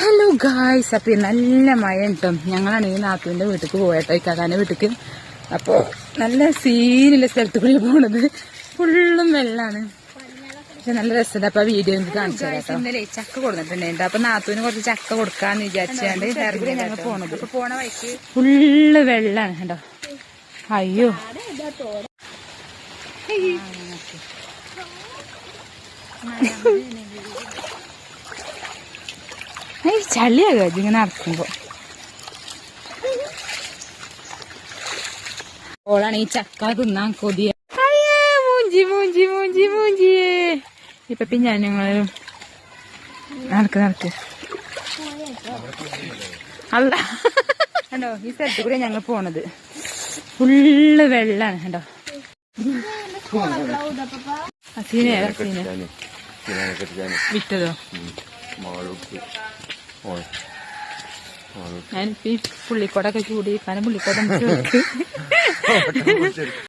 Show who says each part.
Speaker 1: Hello guys, അപ്പൊ നല്ല മഴ കിട്ടും. ഞങ്ങളാണ് ഈ നാത്തൂന്റെ വീട്ടിക്ക് പോയട്ടോ, ഇക്കാക്കാന്റെ വീട്ടിക്ക്. അപ്പൊ നല്ല സീനുള്ള സ്ഥലത്ത് കൂടി പോണത് ഫുള്ളും വെള്ളാണ്. പക്ഷെ നല്ല രസമുണ്ട്. അപ്പൊ വീഡിയോ എനിക്ക് കാണിച്ചു തരാം. ഇന്നലെ ചക്ക കൊടുത്തിട്ടുണ്ടായിരുന്നു. അപ്പൊ നാത്തൂന് കുറച്ച് ചക്ക കൊടുക്കാന്ന് വിചാരിച്ചാണ്ട് ഇറങ്ങി ഞങ്ങൾ പോണത്. അപ്പൊ പോണ വഴിക്ക് ഫുള്ള് വെള്ളാണ് കേട്ടോ. അയ്യോ, ചളിയാ ഇങ്ങനെ നടക്കുമ്പോ. ഓളാണ് ഈ ചക്ക തിന്നാൻ കൊതിയ. മൂഞ്ചി മൂഞ്ചി മൂഞ്ചി മൂഞ്ചിയേ. ഇപ്പൊ പിന്നെ ഞങ്ങളും നടക്ക് അല്ല കണ്ടോ, ഈ സ്ഥലത്ത് കൂടെ ഞങ്ങൾ പോണത് ഫുള്ള് വെള്ളാണ് കണ്ടോ. വിറ്റതോ? ഞാൻ പുള്ളിക്കോടൊക്കെ ചൂടി പല പുള്ളിക്കോടം